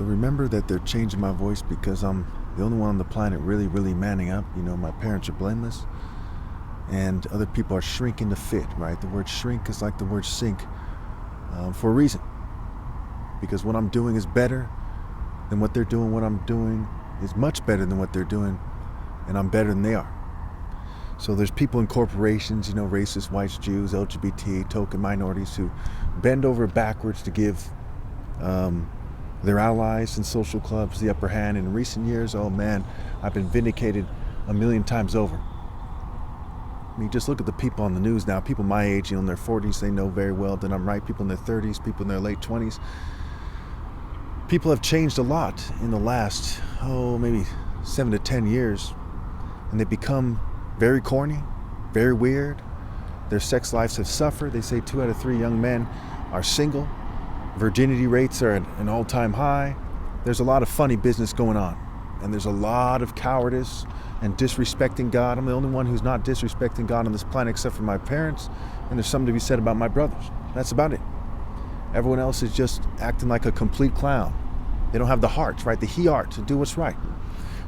So remember that they're changing my voice because I'm the only one on the planet really manning up. You know, my parents are blameless and other people are shrinking to fit, right? The word shrink is like the word sink for a reason. Because what I'm doing is better than what they're doing. What I'm doing is much better than what they're doing, and I'm better than they are. So there's people in corporations, you know, racists, whites, Jews, LGBT, token minorities who bend over backwards to give their allies and social clubs the upper hand. In recent years, oh man, I've been vindicated a million times over. I mean, just look at the people on the news now. People my age, you know, in their 40s, they know very well that I'm right. People in their 30s, people in their late 20s. People have changed a lot in the last, maybe 7 to 10 years. And they've become very corny, very weird. Their sex lives have suffered. They say 2 out of 3 young men are single. Virginity rates are at an all-time high. There's a lot of funny business going on. And there's a lot of cowardice and disrespecting God. I'm the only one who's not disrespecting God on this planet except for my parents. And there's something to be said about my brothers. That's about it. Everyone else is just acting like a complete clown. They don't have the heart, right? The he-art to do what's right.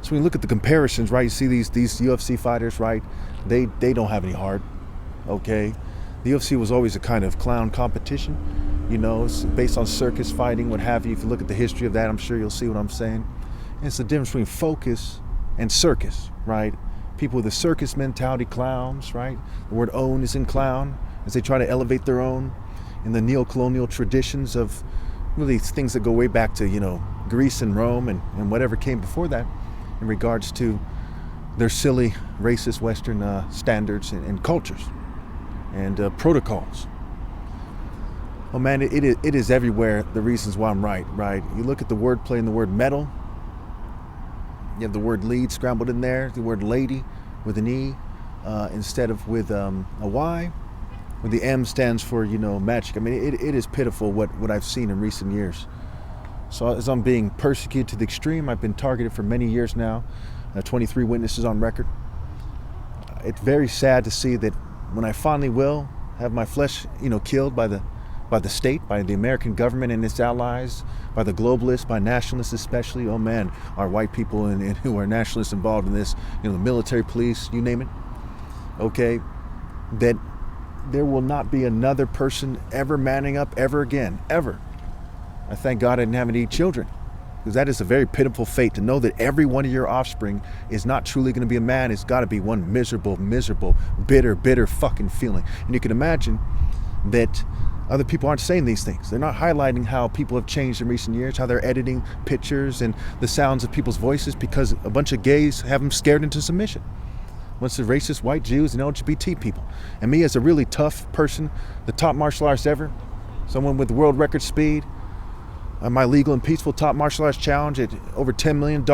So when you look at the comparisons, right, you see these UFC fighters, right? They don't have any heart, okay? The UFC was always a kind of clown competition. You know, it's based on circus fighting, what have you. If you look at the history of that, I'm sure you'll see what I'm saying. And it's the difference between focus and circus, right? People with a circus mentality, clowns, right? The word own is in clown, as they try to elevate their own in the neo-colonial traditions of really things that go way back to, you know, Greece and Rome and whatever came before that in regards to their silly racist Western standards and cultures and protocols. Oh man, it is everywhere, the reasons why I'm right? You look at the wordplay in the word metal. You have the word lead scrambled in there, the word lady with an E instead of with a Y, where the M stands for, you know, magic. I mean, it is pitiful what I've seen in recent years. So as I'm being persecuted to the extreme, I've been targeted for many years now, 23 witnesses on record. It's very sad to see that when I finally will have my flesh, you know, killed by the state, by the American government and its allies, by the globalists, by nationalists especially. Oh man, our white people and who are nationalists involved in this, you know, the military, police, you name it. Okay, that there will not be another person ever manning up ever again, ever. I thank God I didn't have any children, because that is a very pitiful fate, to know that every one of your offspring is not truly going to be a man. It's got to be one miserable, bitter fucking feeling. And you can imagine that other people aren't saying these things. They're not highlighting how people have changed in recent years, how they're editing pictures and the sounds of people's voices because a bunch of gays have them scared into submission. Once the racist white Jews and LGBT people. And me as a really tough person, the top martial artist ever, someone with world record speed, my legal and peaceful top martial arts challenge at over $10 million,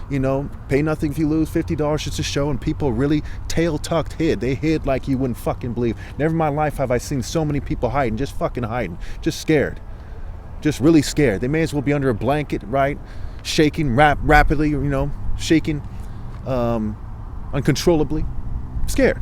you know, pay nothing if you lose, $50 just to show, and people really tail-tucked hid. They hid like you wouldn't fucking believe. Never in my life have I seen so many people hiding, just fucking hiding, just scared, just really scared. They may as well be under a blanket, right, shaking rapidly, you know, shaking uncontrollably, scared.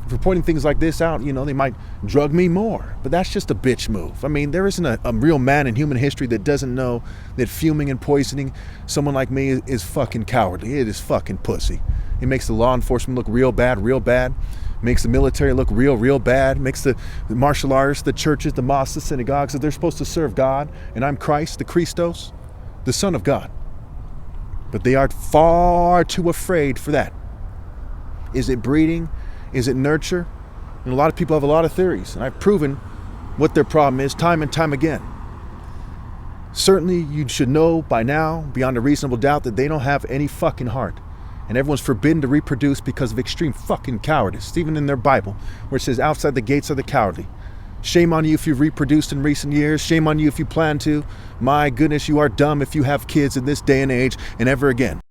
For pointing things like this out, you know, they might drug me more, but that's just a bitch move. I mean, there isn't a real man in human history that doesn't know that fuming and poisoning someone like me is fucking cowardly. It is fucking pussy. It makes the law enforcement look real bad, makes the military look real bad, makes the martial artists, the churches, the mosques, the synagogues, that they're supposed to serve God, and I'm Christ, the Christos, the Son of God. But they are far too afraid for that. Is it breeding? Is it nurture? And a lot of people have a lot of theories, and I've proven what their problem is time and time again. Certainly, you should know by now, beyond a reasonable doubt, that they don't have any fucking heart. And everyone's forbidden to reproduce because of extreme fucking cowardice, even in their Bible, where it says, outside the gates are the cowardly. Shame on you if you've reproduced in recent years. Shame on you if you plan to. My goodness, you are dumb if you have kids in this day and age and ever again.